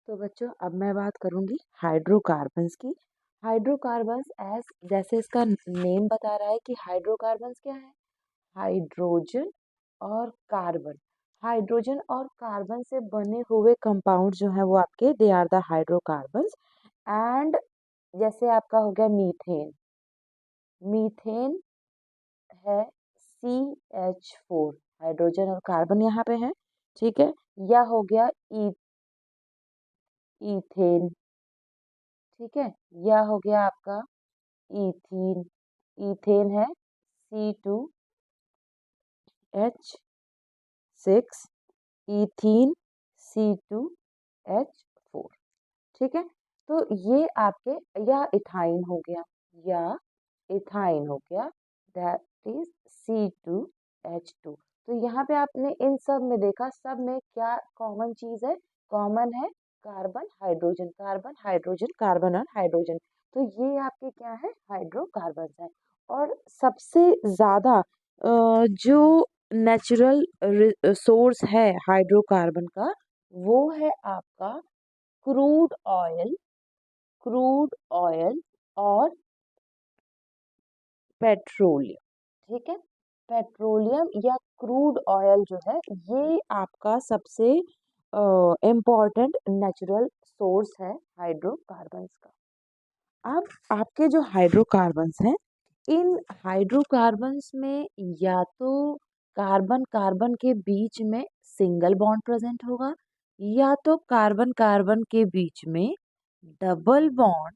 तो बच्चों अब मैं बात करूंगी हाइड्रोकार्बन्स की। हाइड्रोकार्बन्स जैसे इसका नेम बता रहा है कि हाइड्रोकार्बन्स क्या है, हाइड्रोजन और कार्बन। हाइड्रोजन और कार्बन से बने हुए कंपाउंड जो है वो आपके they are the hydrocarbons. And जैसे आपका हो गया मीथेन, मीथेन है CH4, हाइड्रोजन और कार्बन यहाँ पे है, ठीक है। या हो गया इथेन, ठीक है। या हो गया आपका इथीन, इथेन है C2H6, इथीन C2H4, ठीक है। तो ये आपके, या इथाइन हो गया, या इथाइन हो गया, दैट इज C2H2। तो यहाँ पे आपने इन सब में देखा, सब में क्या कॉमन चीज है, कॉमन है carbon hydrogen, carbon hydrogen, carbon और हाइड्रोजन। तो ये आपके क्या है, हाइड्रोकार्बन है। और सबसे ज्यादा जो नेचुरल सोर्स है हाइड्रोकार्बन का, वो है आपका क्रूड ऑयल, क्रूड ऑयल और पेट्रोलियम, ठीक है। पेट्रोलियम या क्रूड ऑयल जो है ये आपका सबसे इम्पोर्टेंट नेचुरल सोर्स है हाइड्रोकार्बन्स का। अब आपके जो हाइड्रोकार्बन्स हैं, इन हाइड्रोकार्बन्स में या तो कार्बन कार्बन के बीच में सिंगल बॉन्ड प्रेजेंट होगा, या तो कार्बन कार्बन के बीच में डबल बॉन्ड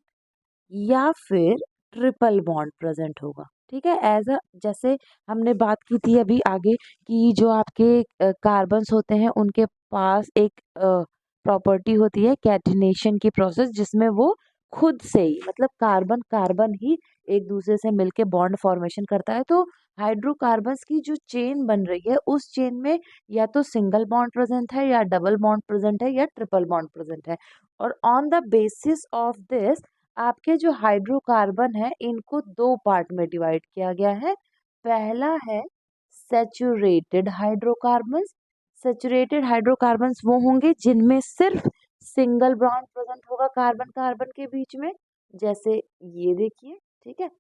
या फिर ट्रिपल बॉन्ड प्रेजेंट होगा, ठीक है। जैसे हमने बात की थी अभी आगे कि जो आपके कार्बन्स होते हैं उनके पास एक प्रॉपर्टी होती है कैटिनेशन की प्रोसेस, जिसमें वो खुद से ही मतलब कार्बन कार्बन ही एक दूसरे से मिलके बॉन्ड फॉर्मेशन करता है। तो हाइड्रोकार्बन्स की जो चेन बन रही है उस चेन में या तो सिंगल बॉन्ड प्रेजेंट है, या डबल बॉन्ड प्रेजेंट है, या ट्रिपल बॉन्ड प्रेजेंट है। और on the basis of this आपके जो हाइड्रोकार्बन है इनको दो पार्ट में डिवाइड किया गया है। पहला है सैचुरेटेड हाइड्रोकार्बन्स। सैचुरेटेड हाइड्रोकार्बन्स वो होंगे जिनमें सिर्फ सिंगल बॉन्ड प्रेजेंट होगा कार्बन कार्बन के बीच में, जैसे ये देखिए, ठीक है।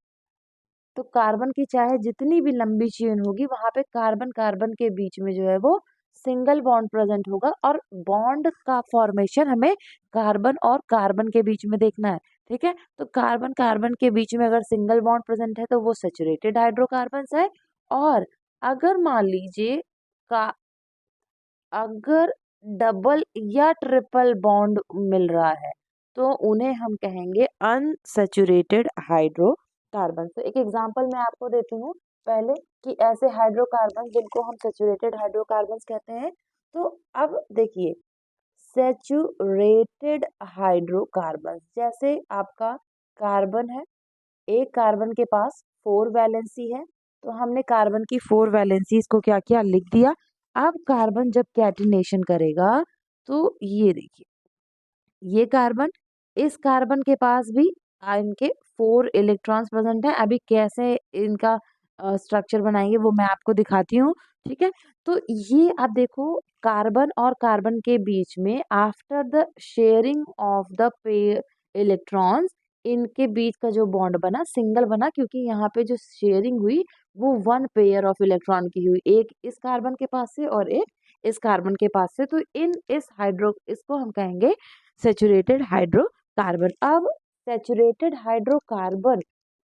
तो कार्बन की चाहे जितनी भी लंबी चेन होगी वहां पे कार्बन कार्बन के बीच में जो है वो सिंगल बॉन्ड प्रेजेंट होगा, और बॉन्ड का फॉर्मेशन हमें कार्बन और कार्बन के बीच में देखना है, ठीक है। तो कार्बन कार्बन के बीच में अगर सिंगल बॉन्ड प्रेजेंट है तो वो सैचुरेटेड हाइड्रोकार्बन्स है। और अगर मान लीजिए का अगर डबल या ट्रिपल बॉन्ड मिल रहा है तो उन्हें हम कहेंगे अनसैचुरेटेड हाइड्रोकार्बन। तो एक एग्जांपल मैं आपको देती हूँ पहले कि ऐसे हाइड्रोकार्बन जिनको हम सैचुरेटेड हाइड्रोकार्बन्स कहते हैं। तो अब देखिए, सैचुरेटेड हाइड्रोकार्बन जैसे आपका कार्बन है, एक कार्बन के पास 4 वैलेंसी है, तो हमने कार्बन की 4 वैलेंसीज को क्या किया, लिख दिया। अब कार्बन जब कैटिनेशन करेगा तो ये देखिए, ये कार्बन, इस कार्बन के पास भी इनके 4 इलेक्ट्रॉन्स प्रेजेंट हैं। अभी कैसे इनका स्ट्रक्चर बनाएंगे वो मैं आपको दिखाती हूँ, ठीक है। तो ये आप देखो, कार्बन और कार्बन के बीच में after the sharing of the electrons, इनके बीच का जो बॉन्ड बना सिंगल बना, क्योंकि यहाँ पे जो शेयरिंग हुई वो 1 पेयर ऑफ इलेक्ट्रॉन की हुई, एक इस कार्बन के पास से और एक इस कार्बन के पास से। तो इसको हम कहेंगे सैचुरेटेड हाइड्रोकार्बन। अब सैचुरेटेड हाइड्रोकार्बन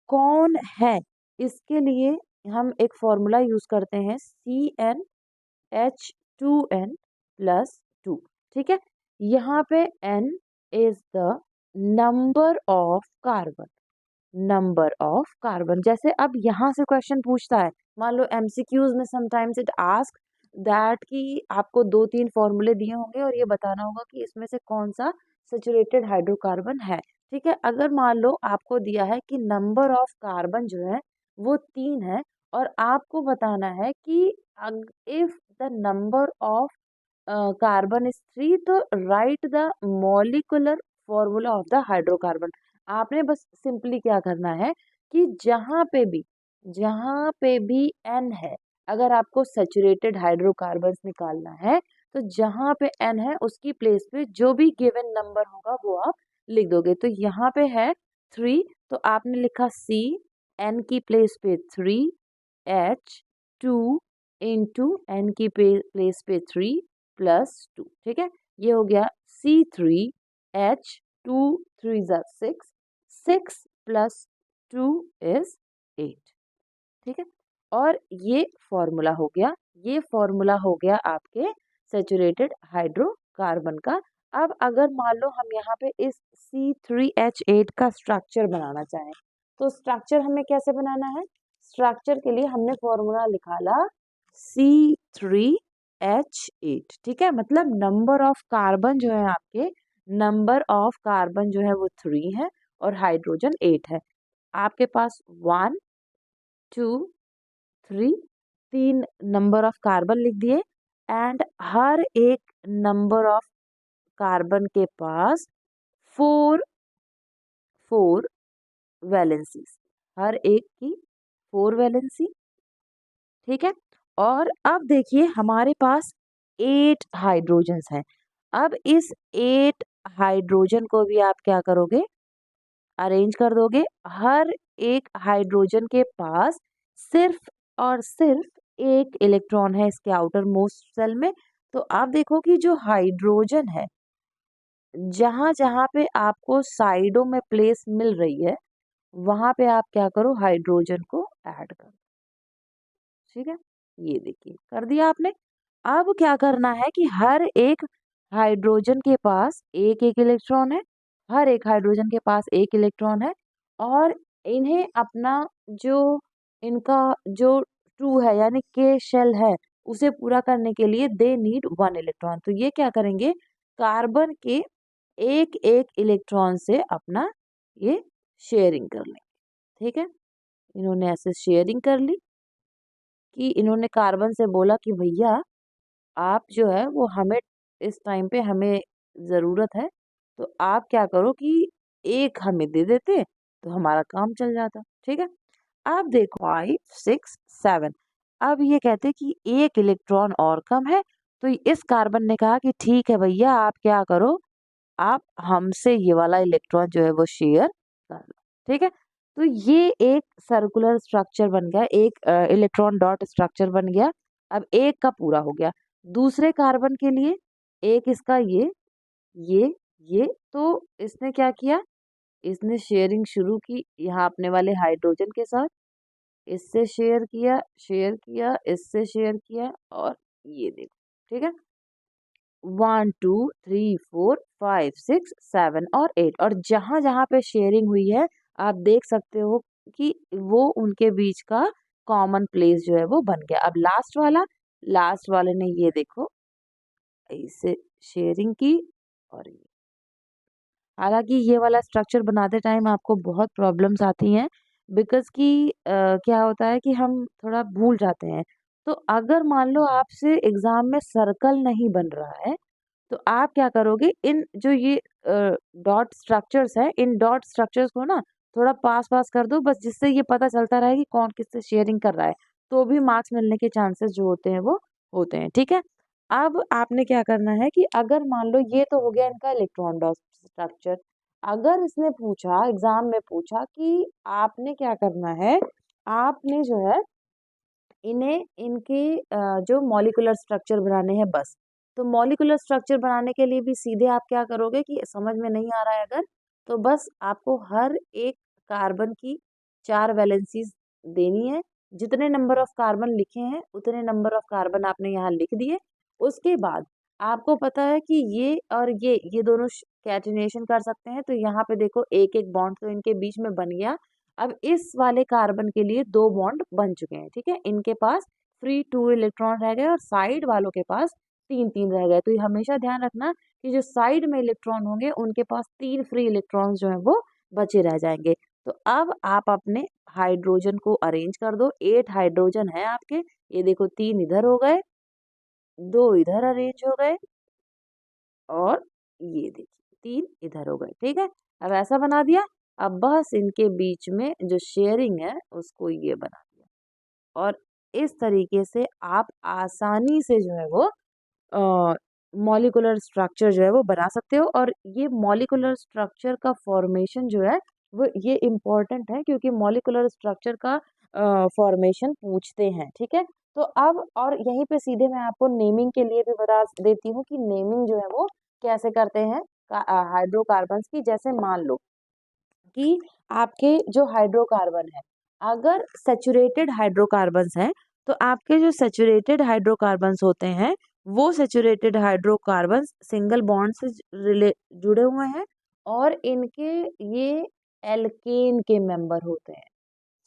कौन है, इसके लिए हम एक फॉर्मूला यूज करते हैं CnH2n+2, ठीक है। यहाँ पे n is the number of carbon, number of carbon. जैसे अब यहाँ से क्वेश्चन पूछता है, मान लो एमसीक्यूज में समटाइम्स इट आस्क दैट कि आपको 2-3 फॉर्मूले दिए होंगे और ये बताना होगा कि इसमें से कौन सा सैचुरेटेड हाइड्रोकार्बन है, ठीक है। अगर मान लो आपको दिया है कि नंबर ऑफ कार्बन जो है वो 3 है, और आपको बताना है कि if the number of carbon is 3, तो right the molecular formula of the hydrocarbon. आपने बस सिंपली क्या करना है कि जहां पे भी n है, अगर आपको सैचुरेटेड हाइड्रोकार्बन्स निकालना है तो जहाँ पे n है उसकी प्लेस पे जो भी गिवन नंबर होगा वो आप लिख दोगे। तो यहाँ पे है 3, तो आपने लिखा C, n की प्लेस पे 3, H 2 इंटू n की प्लेस पे 3 प्लस 2। ठीक है, ये हो गया C3H 2 3 6, 6 प्लस 2 इज 8। ठीक है, और ये फॉर्मूला हो गया, ये फॉर्मूला हो गया आपके सेचुरेटेड हाइड्रोकार्बन का। अब अगर मान लो हम यहाँ पे इस C3H8 का स्ट्रक्चर बनाना चाहें, तो स्ट्रक्चर हमें कैसे बनाना है? स्ट्रक्चर के लिए हमने फॉर्मूला निकाला C3H8। ठीक है, मतलब नंबर ऑफ कार्बन जो है आपके, नंबर ऑफ कार्बन जो है वो 3 है और हाइड्रोजन 8 है। आपके पास 1 2 3, 3 नंबर ऑफ कार्बन लिख दिए, एंड हर एक नंबर ऑफ कार्बन के पास 4 4 वैलेंसीज, हर एक की 4 वैलेंसी। ठीक है, और अब देखिए हमारे पास 8 हाइड्रोजन्स हैं। अब इस 8 हाइड्रोजन को भी आप क्या करोगे? अरेंज कर दोगे। हर एक हाइड्रोजन के पास सिर्फ और सिर्फ एक इलेक्ट्रॉन है इसके आउटर मोस्ट सेल में। तो आप देखो कि जो हाइड्रोजन है, जहां जहां पे आपको साइडों में प्लेस मिल रही है, वहां पे आप क्या करो? हाइड्रोजन को ऐड करो। ठीक है, ये देखिए कर दिया आपने। अब क्या करना है कि हर एक हाइड्रोजन के पास एक एक इलेक्ट्रॉन है, हर एक हाइड्रोजन के पास एक इलेक्ट्रॉन है, और इन्हें अपना जो इनका जो टू है यानी के शेल है, उसे पूरा करने के लिए दे नीड 1 इलेक्ट्रॉन। तो ये क्या करेंगे? कार्बन के एक एक इलेक्ट्रॉन से अपना ये शेयरिंग कर लेंगे। ठीक है, इन्होंने ऐसे शेयरिंग कर ली कि इन्होंने कार्बन से बोला कि भैया आप जो है वो हमें इस टाइम पे हमें ज़रूरत है, तो आप क्या करो कि एक हमें दे देते तो हमारा काम चल जाता। ठीक है, अब देखो 5 6 7, अब ये कहते कि एक इलेक्ट्रॉन और कम है। तो इस कार्बन ने कहा कि ठीक है भैया, आप क्या करो, आप हमसे ये वाला इलेक्ट्रॉन जो है वो शेयर कर लो। ठीक है, तो ये एक सर्कुलर स्ट्रक्चर बन गया, एक इलेक्ट्रॉन डॉट स्ट्रक्चर बन गया। अब एक का पूरा हो गया। दूसरे कार्बन के लिए एक इसका ये ये तो इसने क्या किया? इसने शेयरिंग शुरू की यहाँ अपने वाले हाइड्रोजन के साथ, इससे शेयर किया, इससे शेयर किया, और ये देखो। ठीक है, 1 2 3 4 5 6 7 और 8, और जहां जहां पे शेयरिंग हुई है आप देख सकते हो कि वो उनके बीच का कॉमन प्लेस जो है वो बन गया। अब लास्ट वाले ने ये देखो इसे शेयरिंग की, और ये हालांकि ये वाला स्ट्रक्चर बनाते टाइम आपको बहुत प्रॉब्लम्स आती हैं, बिकॉज कि क्या होता है कि हम थोड़ा भूल जाते हैं। तो अगर मान लो आपसे एग्जाम में सर्कल नहीं बन रहा है, तो आप क्या करोगे? इन जो ये डॉट स्ट्रक्चर्स है, इन डॉट स्ट्रक्चर्स को ना थोड़ा पास पास कर दो, बस जिससे ये पता चलता रहे कि कौन किससे शेयरिंग कर रहा है, तो भी मार्क्स मिलने के चांसेस जो होते हैं वो होते हैं। ठीक है, अब आपने क्या करना है कि अगर मान लो ये तो हो गया इनका इलेक्ट्रॉन डॉट स्ट्रक्चर, अगर इसने पूछा एग्जाम में पूछा कि आपने क्या करना है, आपने जो है इन्हें इनके जो मॉलिक्यूलर स्ट्रक्चर बनाने हैं बस। तो मॉलिक्यूलर स्ट्रक्चर बनाने के लिए भी सीधे आप क्या करोगे कि समझ में नहीं आ रहा है अगर, तो बस आपको हर एक कार्बन की 4 वैलेंसीज देनी है। जितने नंबर ऑफ कार्बन लिखे हैं उतने नंबर ऑफ कार्बन आपने यहाँ लिख दिए। उसके बाद आपको पता है कि ये और ये दोनों कैटिनेशन कर सकते हैं, तो यहाँ पे देखो एक एक बॉन्ड तो इनके बीच में बन गया। अब इस वाले कार्बन के लिए 2 बॉन्ड बन चुके हैं। ठीक है, इनके पास फ्री 2 इलेक्ट्रॉन रह गए और साइड वालों के पास 3 3 रह गए। तो ये हमेशा ध्यान रखना कि जो साइड में इलेक्ट्रॉन होंगे उनके पास 3 फ्री इलेक्ट्रॉन्स जो है वो बचे रह जाएंगे। तो अब आप अपने हाइड्रोजन को अरेंज कर दो। 8 हाइड्रोजन है आपके, ये देखो 3 इधर हो गए, 2 इधर अरेंज हो गए, और ये देखिए 3 इधर हो गए। ठीक है, अब ऐसा बना दिया। अब बस इनके बीच में जो शेयरिंग है उसको ये बना दिया, और इस तरीके से आप आसानी से जो है वो मॉलिक्यूलर स्ट्रक्चर जो है वो बना सकते हो। और ये मॉलिक्यूलर स्ट्रक्चर का फॉर्मेशन जो है वो ये इम्पोर्टेंट है, क्योंकि मॉलिक्यूलर स्ट्रक्चर का फॉर्मेशन पूछते हैं। ठीक है, तो अब और यहीं पे सीधे मैं आपको नेमिंग के लिए भी बता देती हूँ कि नेमिंग जो है वो कैसे करते हैं हाइड्रोकार्बन्स की। जैसे मान लो कि आपके जो हाइड्रोकार्बन है, अगर सैचुरेटेड हाइड्रोकार्बन्स हैं, तो आपके जो सैचुरेटेड हाइड्रोकार्बन्स होते हैं वो सैचुरेटेड हाइड्रोकार्बन्स सिंगल बॉन्ड से जुड़े हुए हैं, और इनके ये एल्केन के मेंबर होते हैं।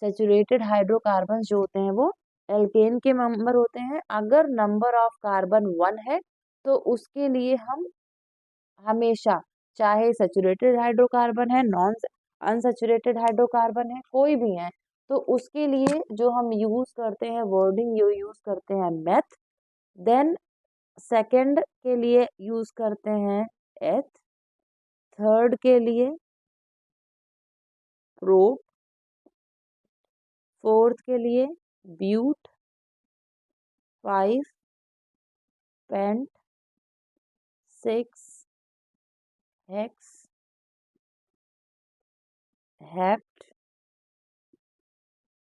सैचुरेटेड हाइड्रोकार्बन्स जो होते हैं वो एल्केन के मेंबर होते हैं। अगर नंबर ऑफ कार्बन 1 है तो उसके लिए हम हमेशा, चाहे सैचुरेटेड हाइड्रोकार्बन है, नॉन अनसैचुरेटेड हाइड्रोकार्बन है, कोई भी है, तो उसके लिए जो हम यूज करते हैं वर्डिंग, यो यूज करते हैं मेथ। देन सेकंड के लिए यूज करते हैं एथ, थर्ड के लिए प्रो, फोर्थ के लिए but, 5 pent, 6 hex, hept,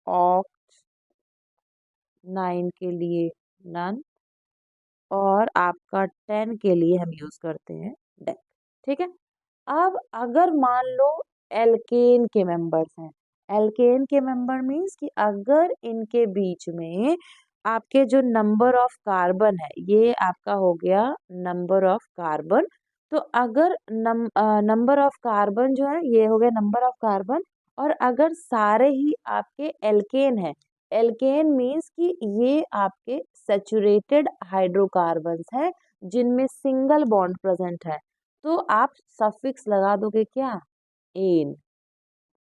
oct, 9 के लिए नन, और आपका 10 के लिए हम यूज करते हैं डेक। ठीक है, अब अगर मान लो एल्केन के मेंबर्स हैं, एल्केन के मेंबर मीन्स कि अगर इनके बीच में आपके जो नंबर ऑफ कार्बन है, ये आपका हो गया नंबर ऑफ कार्बन। तो अगर नंबर ऑफ कार्बन जो है ये हो गया नंबर ऑफ कार्बन, और अगर सारे ही आपके एल्केन है, एल्केन मीन्स कि ये आपके सैचुरेटेड हाइड्रोकार्बन्स हैं जिनमें सिंगल बॉन्ड प्रेजेंट है, तो आप सफिक्स लगा दोगे क्या, एन,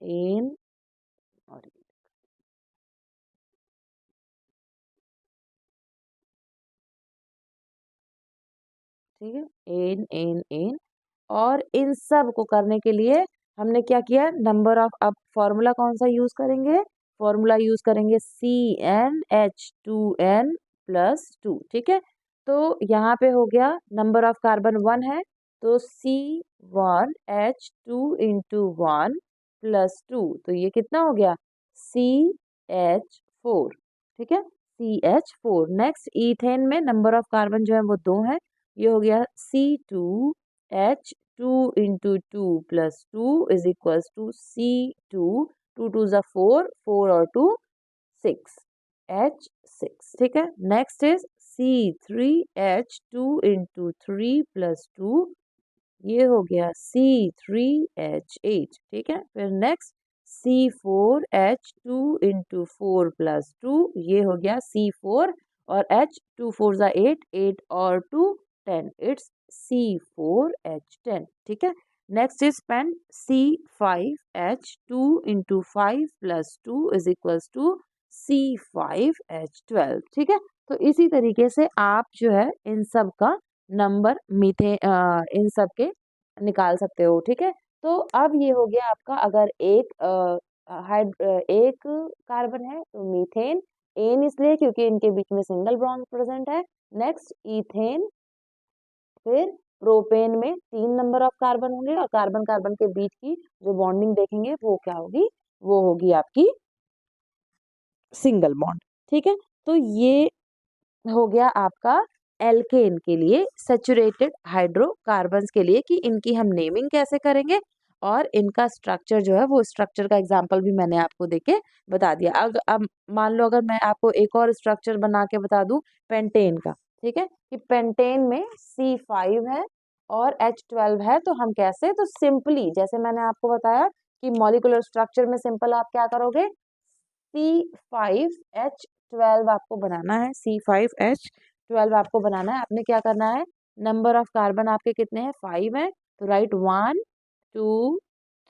एन, और ठीक है, एन एन एन। और इन सब को करने के लिए हमने क्या किया, नंबर ऑफ, अब फॉर्मूला कौन सा यूज करेंगे, फॉर्मूला यूज करेंगे CnH2n+2। ठीक है, तो यहाँ पे हो गया नंबर ऑफ कार्बन 1 है, तो C1H2 × 1 + 2, तो ये कितना हो गया CH4। ठीक है, CH4। नेक्स्ट इथेन में नंबर ऑफ कार्बन जो है वो 2 है, ये हो गया C2H2 × 2 + 2 = C2, 2 2 ज़ा 4, 4 और 2 6, H6। ठीक है, नेक्स्ट इज C3H2 × 3 + 2, ये हो गया C3H8। ठीक है, फिर नेक्स्ट C4H2 × 4 + 2, ये हो गया C4, और H 2 4 ज़ा 8, 8 और 2 10, इट्स C4H10। ठीक है, next is pen C5H2 × 5 + 2 = C5H12। ठीक है, तो इसी तरीके से आप जो है इन सब का नंबर इन सब के निकाल सकते हो। ठीक है, तो अब ये हो गया आपका, अगर एक कार्बन है तो मीथेन, एन इसलिए क्योंकि इनके बीच में सिंगल बॉन्ड प्रेजेंट है। नेक्स्ट इथेन, फिर प्रोपेन में 3 नंबर ऑफ कार्बन होंगे, और कार्बन कार्बन के बीच की जो बॉन्डिंग देखेंगे वो क्या होगी, वो होगी आपकी सिंगल बॉन्ड। ठीक है, तो ये हो गया आपका एल्केन के लिए, सैचुरेटेड हाइड्रोकार्बन्स के लिए, कि इनकी हम नेमिंग कैसे करेंगे, और इनका स्ट्रक्चर जो है वो स्ट्रक्चर का एग्जांपल भी मैंने आपको देके बता दिया। अब मान लो अगर मैं आपको एक और स्ट्रक्चर बना के बता दूं पेंटेन का। ठीक है, कि पेंटेन में C5 है और H12 है, तो हम कैसे, तो सिंपली जैसे मैंने आपको बताया कि मॉलिक्यूलर स्ट्रक्चर में सिंपल आप क्या करोगे, C5H12 आपको बनाना है, C5H12 आपको बनाना है। आपने क्या करना है, नंबर ऑफ कार्बन आपके कितने हैं, 5 है, तो राइट 1 2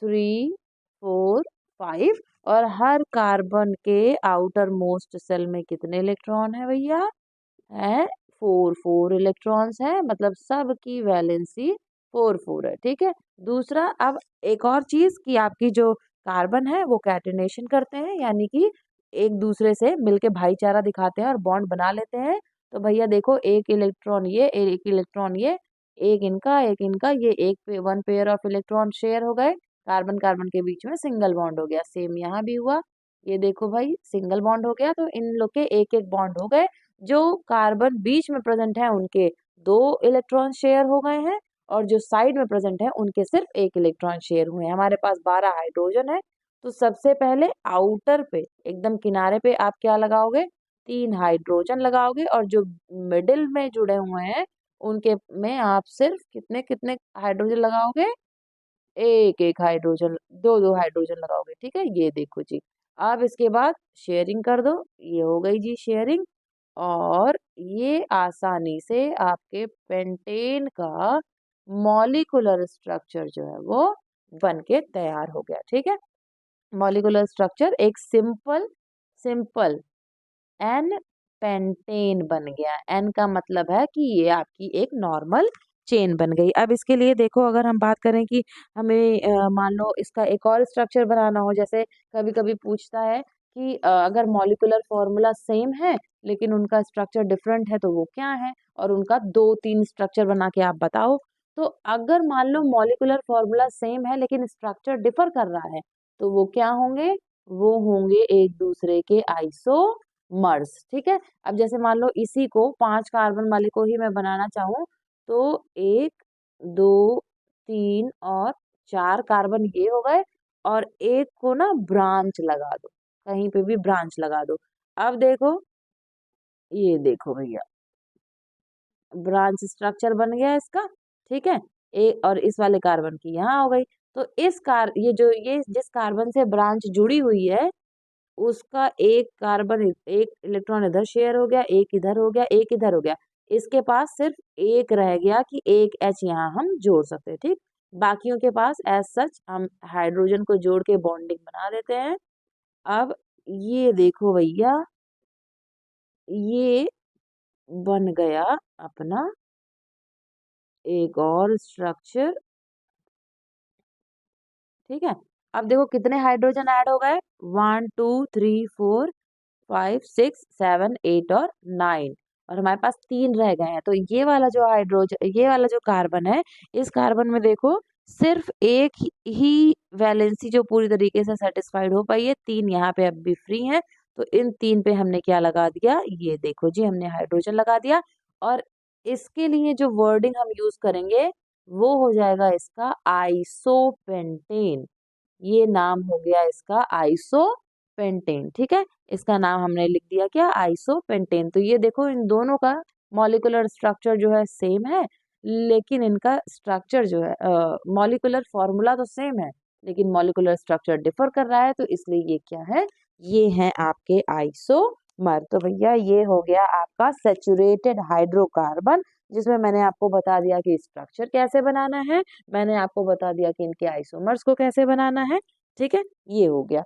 3 4 5, और हर कार्बन के आउटर मोस्ट सेल में कितने इलेक्ट्रॉन है भैया, है 4 4 इलेक्ट्रॉन्स है, मतलब सब की वैलेंसी 4 4 है। ठीक है, दूसरा, अब एक और चीज कि आपकी जो कार्बन है वो कैटेनेशन करते हैं, यानी कि एक दूसरे से मिलके भाईचारा दिखाते हैं और बॉन्ड बना लेते हैं, तो भैया देखो, एक इलेक्ट्रॉन ये, एक इलेक्ट्रॉन ये, एक इनका, ये एक पे 1 पेयर ऑफ इलेक्ट्रॉन शेयर हो गए, कार्बन कार्बन के बीच में सिंगल बॉन्ड हो गया। सेम यहाँ भी हुआ, ये देखो भाई सिंगल बॉन्ड हो गया, तो इन लोग के एक एक बॉन्ड हो गए। जो कार्बन बीच में प्रेजेंट है उनके 2 इलेक्ट्रॉन शेयर हो गए हैं, और जो साइड में प्रेजेंट है उनके सिर्फ एक इलेक्ट्रॉन शेयर हुए हैं। हमारे पास 12 हाइड्रोजन है। तो सबसे पहले आउटर पे एकदम किनारे पे आप क्या लगाओगे, 3 हाइड्रोजन लगाओगे, और जो मिडिल में जुड़े हुए हैं उनके में आप सिर्फ कितने कितने हाइड्रोजन लगाओगे, एक एक हाइड्रोजन, दो दो हाइड्रोजन लगाओगे। ठीक है, ये देखो जी। अब इसके बाद शेयरिंग कर दो, ये हो गई जी शेयरिंग। और ये आसानी से आपके पेंटेन का मॉलिक्यूलर स्ट्रक्चर जो है वो बन के तैयार हो गया। ठीक है, मॉलिक्यूलर स्ट्रक्चर एक सिंपल सिंपल एन पेंटेन बन गया। एन का मतलब है कि ये आपकी एक नॉर्मल चेन बन गई। अब इसके लिए देखो, अगर हम बात करें कि हमें मान लो इसका एक और स्ट्रक्चर बनाना हो, जैसे कभी कभी पूछता है कि अगर मॉलिक्यूलर फॉर्मूला सेम है लेकिन उनका स्ट्रक्चर डिफरेंट है तो वो क्या है, और उनका 2-3 स्ट्रक्चर बना के आप बताओ। तो अगर मान लो मॉलिक्यूलर फॉर्मूला सेम है लेकिन स्ट्रक्चर डिफर कर रहा है, तो वो क्या होंगे, वो होंगे एक दूसरे के आइसोमर्स। ठीक है, अब जैसे मान लो इसी को 5 कार्बन वाले को ही मैं बनाना चाहूँ, तो 1 2 3 और 4 कार्बन ये हो गए, और एक को ना ब्रांच लगा दो, कहीं पे भी ब्रांच लगा दो। अब देखो, ये देखो भैया, ब्रांच स्ट्रक्चर बन गया इसका। ठीक है, और इस वाले कार्बन की यहाँ हो गई। तो ये जिस कार्बन से ब्रांच जुड़ी हुई है उसका एक कार्बन, एक इलेक्ट्रॉन इधर शेयर हो गया, एक इधर हो गया, एक इधर हो गया। इसके पास सिर्फ एक रह गया कि एक H यहाँ हम जोड़ सकते हैं। ठीक, बाकियों के पास एज सच हम हाइड्रोजन को जोड़ के बॉन्डिंग बना देते हैं। अब ये देखो भैया, ये बन गया अपना एक और स्ट्रक्चर। ठीक है, अब देखो कितने हाइड्रोजन ऐड हो गए, 1 2 3 4 5 6 7 8 और 9, और हमारे पास 3 रह गए हैं। तो ये वाला जो कार्बन है, इस कार्बन में देखो सिर्फ एक ही वैलेंसी जो पूरी तरीके से सेटिस्फाइड हो पाई है, 3 यहाँ पे अब भी फ्री हैं। तो इन 3 पे हमने क्या लगा दिया, ये देखो जी, हमने हाइड्रोजन लगा दिया। और इसके लिए जो वर्डिंग हम यूज करेंगे वो हो जाएगा इसका आइसोपेंटेन। ये नाम हो गया इसका आइसोपेंटेन। ठीक है, इसका नाम हमने लिख दिया क्या, आइसोपेंटेन। तो ये देखो, इन दोनों का मॉलिक्यूलर स्ट्रक्चर जो है सेम है, लेकिन इनका स्ट्रक्चर जो है, मॉलिक्यूलर फॉर्मूला तो सेम है लेकिन मॉलिक्यूलर स्ट्रक्चर डिफर कर रहा है, तो इसलिए ये क्या है, ये है आपके आइसोमर। तो भैया ये हो गया आपका सैचुरेटेड हाइड्रोकार्बन, जिसमें मैंने आपको बता दिया कि स्ट्रक्चर कैसे बनाना है, मैंने आपको बता दिया कि इनके आइसोमर्स को कैसे बनाना है। ठीक है, ये हो गया।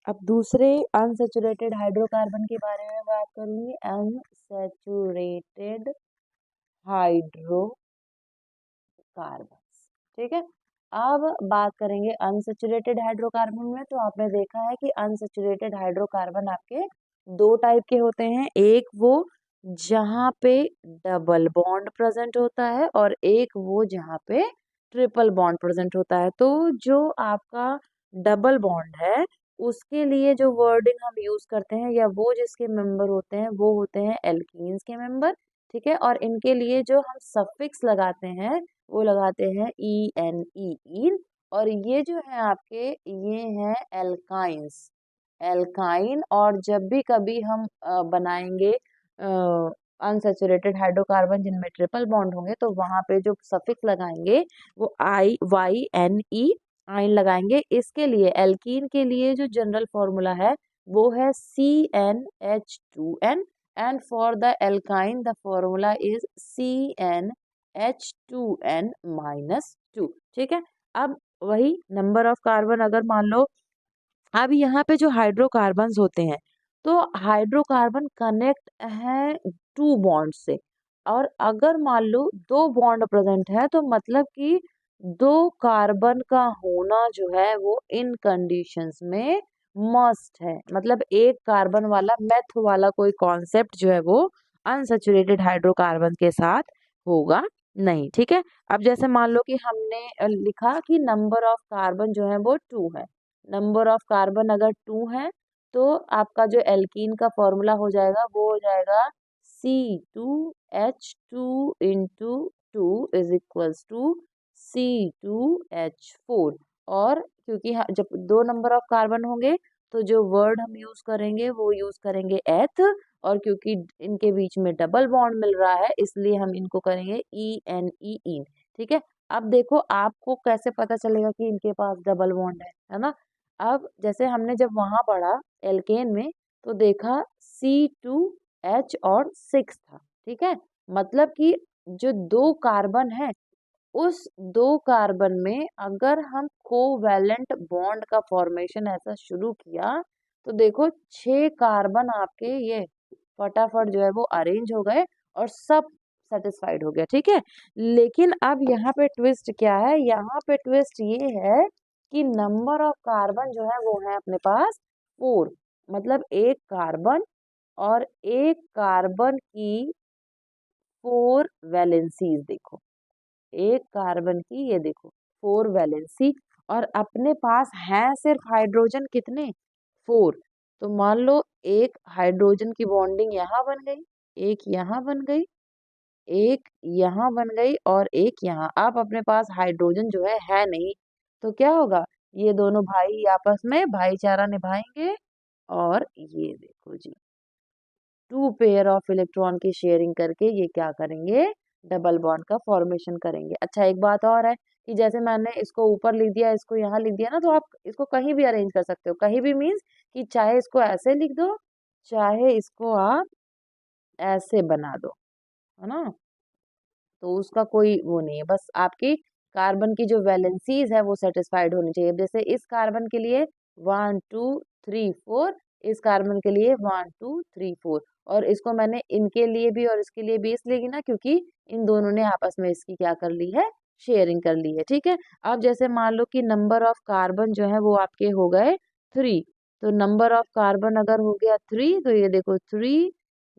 अब दूसरे अनसैचुरेटेड हाइड्रोकार्बन के बारे में बात करूंगी, अनसैचुरेटेड हाइड्रोकार्बन। ठीक है, अब बात करेंगे अनसैचुरेटेड हाइड्रोकार्बन में। तो आपने देखा है कि अनसैचुरेटेड हाइड्रोकार्बन आपके 2 टाइप के होते हैं, एक वो जहाँ पे डबल बॉन्ड प्रेजेंट होता है, और एक वो जहाँ पे ट्रिपल बॉन्ड प्रेजेंट होता है। तो जो आपका डबल बॉन्ड है उसके लिए जो वर्डिंग हम यूज करते हैं, या वो जिसके मेंबर होते हैं वो होते हैं एल्कीन्स के मेंबर। ठीक है, और इनके लिए जो हम सफिक्स लगाते हैं वो लगाते हैं ई इन। और ये जो है आपके, ये हैं एल्काइंस, एल्काइन। और जब भी कभी हम बनाएंगे अनसैचुरेटेड हाइड्रोकार्बन जिनमें ट्रिपल बॉन्ड होंगे, तो वहां पे जो सफिक्स लगाएंगे वो IYNE, आइन लगाएंगे। इसके लिए एल्कीन के लिए जो जनरल फॉर्मूला है वो है CnH2n, and for the alkyne the formula is CnH2n-2। ठीक है, अब वही नंबर ऑफ कार्बन अगर मान लो, अब यहाँ पे जो हाइड्रोकार्बन्स होते हैं, तो हाइड्रोकार्बन कनेक्ट है 2 बॉन्ड से। और अगर मान लो 2 बॉन्ड प्रेजेंट है, तो मतलब कि 2 कार्बन का होना जो है वो इन कंडीशंस में मस्ट है, मतलब एक कार्बन वाला मेथ वाला कोई कॉन्सेप्ट जो है वो अनसैचुरेटेड हाइड्रोकार्बन के साथ होगा नहीं। ठीक है, अब जैसे मान लो कि हमने लिखा कि नंबर ऑफ कार्बन जो है वो 2 है। नंबर ऑफ कार्बन अगर 2 है तो आपका जो एल्कीन का फॉर्मूला हो जाएगा वो हो जाएगा C2H2 into 2 is equals to C2H4। और क्योंकि जब दो नंबर ऑफ कार्बन होंगे तो जो वर्ड हम यूज करेंगे वो यूज करेंगे एथ, और क्योंकि इनके बीच में डबल बॉन्ड मिल रहा है इसलिए हम इनको करेंगे ई इन। ठीक है, अब देखो आपको कैसे पता चलेगा कि इनके पास डबल बॉन्ड है ना। अब जैसे हमने जब वहां पढ़ा एल्केन में तो देखा C2H और 6 था। ठीक है, मतलब कि जो दो कार्बन है उस दो कार्बन में अगर हम कोवैलेंट बॉन्ड का फॉर्मेशन ऐसा शुरू किया तो देखो 6 कार्बन आपके ये फटाफट जो है वो अरेंज हो गए और सब सेटिस्फाइड हो गया। ठीक है, लेकिन अब यहाँ पे ट्विस्ट क्या है, यहाँ पे ट्विस्ट ये है कि नंबर ऑफ कार्बन जो है वो है अपने पास 4। मतलब एक कार्बन और एक कार्बन की 4 वैलेंसीज देखो, एक कार्बन की ये देखो 4 वैलेंसी, और अपने पास है सिर्फ हाइड्रोजन कितने 4। तो मान लो एक हाइड्रोजन की बॉन्डिंग यहाँ बन गई, एक यहाँ बन गई, एक यहाँ बन गई और एक यहाँ। आप अपने पास हाइड्रोजन जो है नहीं, तो क्या होगा, ये दोनों भाई आपस में भाईचारा निभाएंगे और ये देखो जी 2 पेयर ऑफ इलेक्ट्रॉन की शेयरिंग करके ये क्या करेंगे, डबल बॉन्ड का फॉर्मेशन करेंगे। अच्छा एक बात और है कि जैसे मैंने इसको ऊपर लिख दिया इसको यहाँ लिख दिया ना, तो आप इसको कहीं भी अरेंज कर सकते हो। कहीं भी मीन्स कि चाहे इसको ऐसे लिख दो चाहे इसको आप ऐसे बना दो, है ना। तो उसका कोई वो नहीं है, बस आपकी कार्बन की जो वैलेंसीज है वो सेटिस्फाइड होनी चाहिए। जैसे इस कार्बन के लिए 1 2 3 4, इस कार्बन के लिए 1 2 3 4, और इसको मैंने इनके लिए भी और इसके लिए भी इसलिए गिना क्योंकि इन दोनों ने आपस में इसकी क्या कर ली है, शेयरिंग कर ली है। ठीक है, अब जैसे मान लो कि नंबर ऑफ कार्बन जो है वो आपके हो गए 3, तो नंबर ऑफ कार्बन अगर हो गया 3 तो ये देखो 3,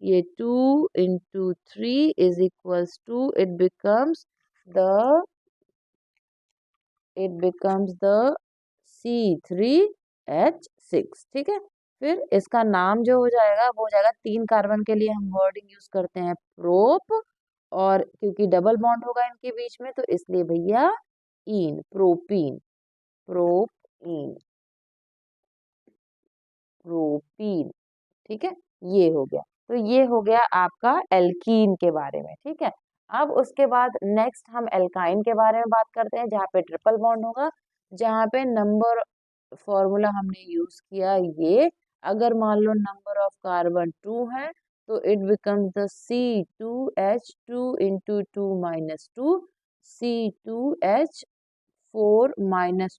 ये 2 into 3 is equals to it becomes the C3H6। ठीक है, फिर इसका नाम जो हो जाएगा वो हो जाएगा, 3 कार्बन के लिए हम वर्डिंग यूज करते हैं प्रोप, और क्योंकि डबल बॉन्ड होगा इनके बीच में तो इसलिए भैया इन, प्रोपीन, प्रोपीन, प्रोपीन। ठीक है, ये हो गया। तो ये हो गया आपका एल्कीन के बारे में। ठीक है, अब उसके बाद नेक्स्ट हम एल्काइन के बारे में बात करते हैं जहाँ पे ट्रिपल बॉन्ड होगा, जहाँ पे नंबर फॉर्मूला हमने यूज किया ये, अगर मान लो नंबर ऑफ कार्बन 2 है तो it becomes the C2H2 into 2 - 2, C2H4 -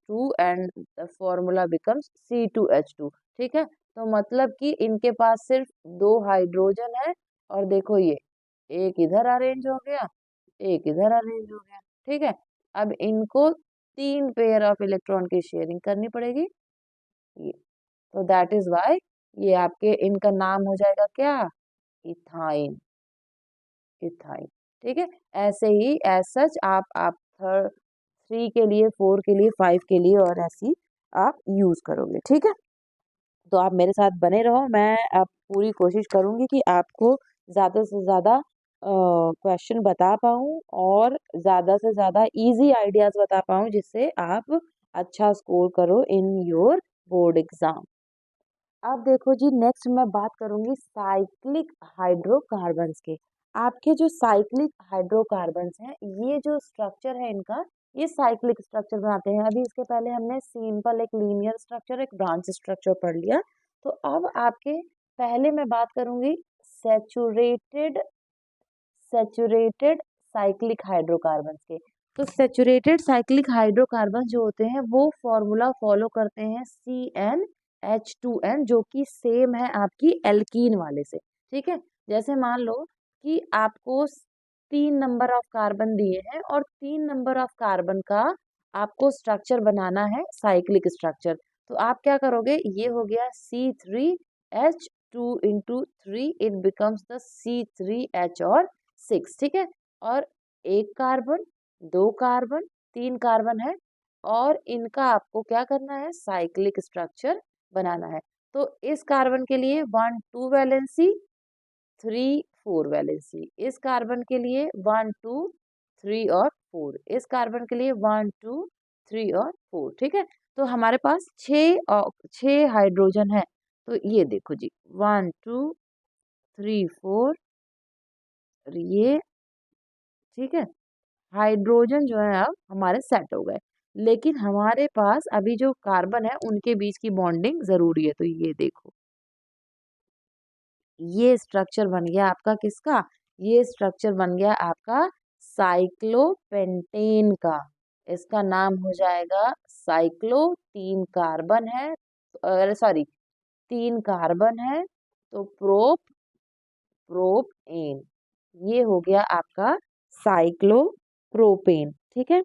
2 and the formula becomes C2H2। ठीक है, तो मतलब कि इनके पास सिर्फ 2 हाइड्रोजन है, और देखो ये एक इधर अरेंज हो गया एक इधर अरेंज हो गया। ठीक है, अब इनको 3 पेयर ऑफ इलेक्ट्रॉन की शेयरिंग करनी पड़ेगी ये, तो दैट इज वाई ये आपके इनका नाम हो जाएगा क्या, इथाइन, इथाइन। ठीक है, ऐसे ही एज सच आप 3 के लिए 4 के लिए 5 के लिए और ऐसी आप यूज करोगे। ठीक है, तो आप मेरे साथ बने रहो, मैं अब पूरी कोशिश करूंगी कि आपको ज़्यादा से ज़्यादा क्वेश्चन बता पाऊँ और ज़्यादा से ज़्यादा इजी आइडियाज़ बता पाऊँ जिससे आप अच्छा स्कोर करो इन योर बोर्ड एग्जाम। अब देखो जी नेक्स्ट मैं बात करूंगी साइक्लिक हाइड्रोकार्बन्स के। आपके जो साइक्लिक हाइड्रोकार्बन्स हैं ये जो स्ट्रक्चर है इनका, ये साइक्लिक स्ट्रक्चर बनाते हैं। अभी इसके पहले हमने सिंपल एक लीनियर स्ट्रक्चर एक ब्रांच स्ट्रक्चर पढ़ लिया। तो अब आपके पहले मैं बात करूंगी सेचुरेटेड सेचुरेटेड साइक्लिक हाइड्रोकार्बन्स के। तो सेचुरेटेड साइक्लिक हाइड्रोकार्बन जो होते हैं वो फॉर्मूला फॉलो करते हैं CnH2n, जो कि सेम है आपकी एल्कीन वाले से। ठीक है, जैसे मान लो कि आपको 3 नंबर ऑफ कार्बन दिए हैं और 3 नंबर ऑफ कार्बन का आपको स्ट्रक्चर बनाना है साइक्लिक स्ट्रक्चर। तो आप क्या करोगे, ये हो गया C3H2 into 3, it becomes the C3H और 6, ठीक है। और एक कार्बन, दो कार्बन, तीन कार्बन है, और इनका आपको क्या करना है, साइक्लिक स्ट्रक्चर बनाना है। तो इस कार्बन के लिए 1 2 वैलेंसी, 3 4 वैलेंसी, इस कार्बन के लिए 1 2 3 और 4, इस कार्बन के लिए 1 2 3 और 4, ठीक है। तो हमारे पास छह हाइड्रोजन है। तो ये देखो जी, 1 2 3 4, ये ठीक है, हाइड्रोजन जो है अब हमारे सेट हो गए। लेकिन हमारे पास अभी जो कार्बन है उनके बीच की बॉन्डिंग जरूरी है। तो ये देखो, ये स्ट्रक्चर बन गया आपका किसका, ये स्ट्रक्चर बन गया आपका साइक्लोपेंटेन का। इसका नाम हो जाएगा साइक्लो, तीन कार्बन है, अरे सॉरी, तीन कार्बन है, तो प्रोप प्रोपेन, ये हो गया आपका साइक्लोप्रोपेन, ठीक है।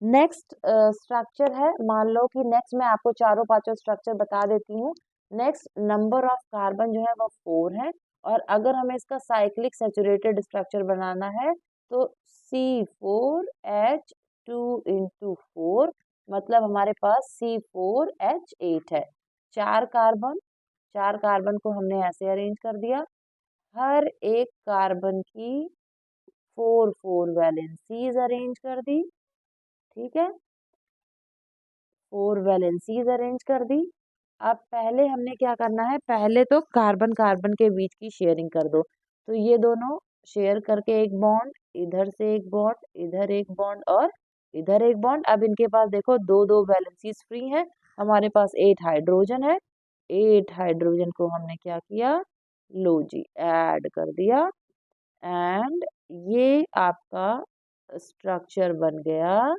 नेक्स्ट स्ट्रक्चर है, मान लो कि नेक्स्ट मैं आपको चारों पांचों स्ट्रक्चर बता देती हूँ। नेक्स्ट नंबर ऑफ कार्बन जो है वो 4 है, और अगर हमें इसका साइक्लिक सैचुरेटेड स्ट्रक्चर बनाना है तो C4H2 इंटू 4, मतलब हमारे पास C4H8 है। चार कार्बन, चार कार्बन को हमने ऐसे अरेंज कर दिया, हर एक कार्बन की 4 4 वैलेंसीज अरेंज कर दी, ठीक है, 4 वैलेंसीज अरेंज कर दी। अब पहले हमने क्या करना है, पहले तो कार्बन कार्बन के बीच की शेयरिंग कर दो। तो ये दोनों शेयर करके एक बॉन्ड, इधर से एक बॉन्ड, इधर एक बॉन्ड और इधर एक बॉन्ड। अब इनके पास देखो दो दो वैलेंसीज फ्री हैं, हमारे पास 8 हाइड्रोजन है। 8 हाइड्रोजन को हमने क्या किया, लो जी ऐड कर दिया, एंड ये आपका स्ट्रक्चर बन गया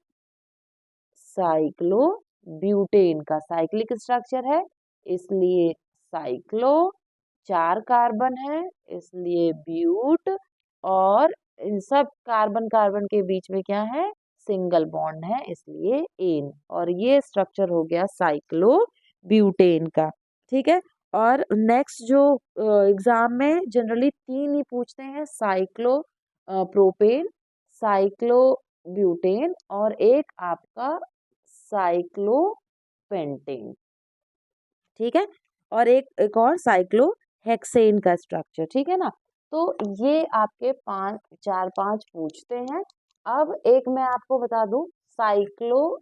साइक्लो ब्यूटेन का। साइक्लिक स्ट्रक्चर है इसलिए साइक्लो, चार कार्बन है इसलिए ब्यूट, और इन सब कार्बन कार्बन के बीच में क्या है, सिंगल बॉन्ड है इसलिए एन, और ये स्ट्रक्चर हो गया साइक्लो ब्यूटेन का, ठीक है। और नेक्स्ट जो एग्जाम में जनरली तीन ही पूछते हैं, साइक्लो प्रोपेन, साइक्लो ब्यूटेन, और एक आपका साइक्लोपेंटेन, ठीक है, और एक एक और साइक्लो हेक्सेन का स्ट्रक्चर, ठीक है ना। तो ये आपके पांच, चार पांच पूछते हैं। अब एक मैं आपको बता दूं, साइक्लो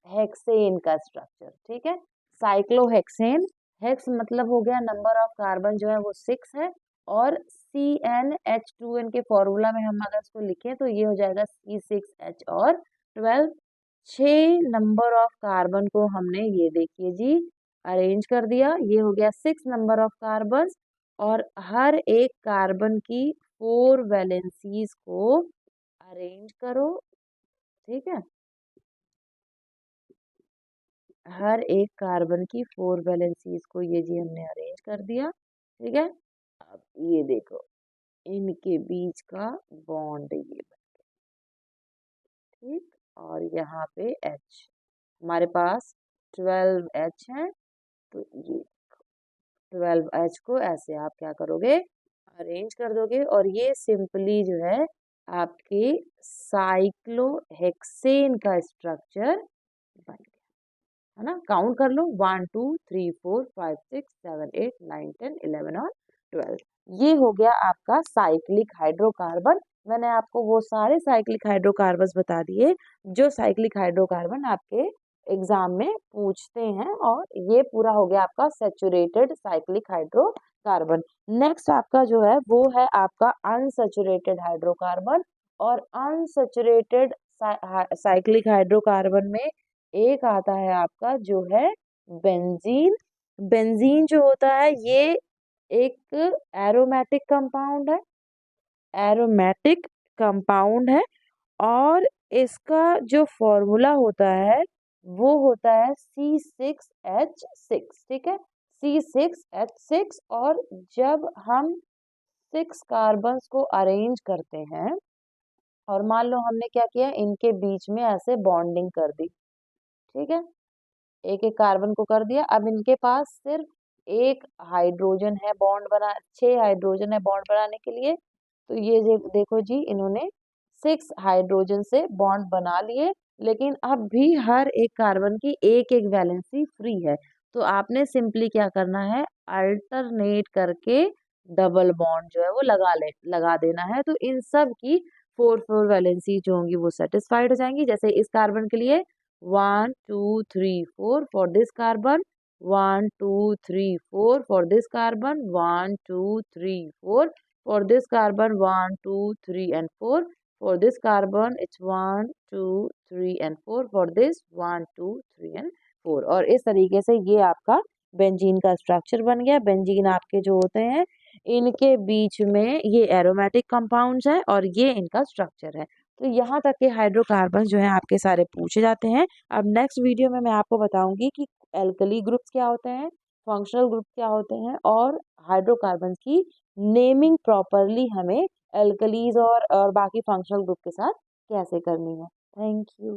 हेक्सेन का स्ट्रक्चर, ठीक है। साइक्लोहेक्सेन, हेक्स मतलब हो गया नंबर ऑफ कार्बन जो है वो 6 है, और CnH2n के फॉर्मूला में हम अगर इसको लिखें तो ये हो जाएगा C6H और 12। 6 नंबर ऑफ कार्बन को हमने ये देखिए जी अरेंज कर दिया, ये हो गया 6 नंबर ऑफ कार्बन, और हर एक कार्बन की 4 वैलेंसीज को अरेंज करो, ठीक है, हर एक कार्बन की 4 वैलेंसीज को ये जी हमने अरेंज कर दिया, ठीक है। अब ये देखो, इनके बीच का बॉन्ड ये बन, ठीक, और यहाँ पे H, हमारे पास 12H है, तो ये 12H को ऐसे आप क्या करोगे, अरेंज कर दोगे, और ये सिंपली जो है आपके साइक्लोहेक्सेन का स्ट्रक्चर बन गया, है ना। काउंट कर लो, 1 2 3 4 5 6 7 8 9 10 11 और 12, ये हो गया आपका साइक्लिक हाइड्रोकार्बन। मैंने आपको वो सारे साइक्लिक हाइड्रोकार्बन बता दिए जो साइक्लिक हाइड्रोकार्बन आपके एग्जाम में पूछते हैं, और ये पूरा हो गया आपका सेचुरेटेड साइक्लिक हाइड्रोकार्बन। नेक्स्ट आपका जो है वो है आपका अनसेचुरेटेड हाइड्रोकार्बन, और अनसेचुरेटेड साइक्लिक हाइड्रोकार्बन में एक आता है आपका जो है बेंजीन। बेंजीन जो होता है ये एक एरोमेटिक कंपाउंड है, एरोमेटिक कंपाउंड है, और इसका जो फॉर्मूला होता है वो होता है C6H6, ठीक है, C6H6। और जब हम 6 कार्बन्स को अरेंज करते हैं, और मान लो हमने क्या किया, इनके बीच में ऐसे बॉन्डिंग कर दी, ठीक है, एक एक कार्बन को कर दिया। अब इनके पास सिर्फ एक हाइड्रोजन है बॉन्ड बना 6 हाइड्रोजन है बॉन्ड बनाने के लिए। तो ये देखो जी, इन्होंने 6 हाइड्रोजन से बॉन्ड बना लिए, लेकिन अब भी हर एक कार्बन की एक एक वैलेंसी फ्री है। तो आपने सिंपली क्या करना है, अल्टरनेट करके डबल बॉन्ड जो है वो लगा देना है। तो इन सब की 4 वैलेंसी जो होंगी वो सेटिस्फाइड हो जाएंगी। जैसे इस कार्बन के लिए 1 2 3 4 for this carbon, 1 2 3 4 for this carbon, 1 2 3 4 for this carbon, 1 2 3 and 4 for this carbon, it's 1 2 3 and 4 for this, 1 2 3 and 4। और इस तरीके से ये आपका बेंजीन का स्ट्रक्चर बन गया। बेंजीन आपके जो होते हैं, इनके बीच में ये एरोमेटिक कंपाउंड्स है और ये इनका स्ट्रक्चर है। तो यहाँ तक के हाइड्रोकार्बन जो है आपके सारे पूछे जाते हैं। अब नेक्स्ट वीडियो में मैं आपको बताऊंगी कि एल्कली ग्रुप्स क्या होते हैं, फंक्शनल ग्रुप क्या होते हैं, और हाइड्रोकार्बन की नेमिंग प्रॉपरली हमें एल्कलीज और बाकी फंक्शनल ग्रुप के साथ कैसे करनी है। Thank you.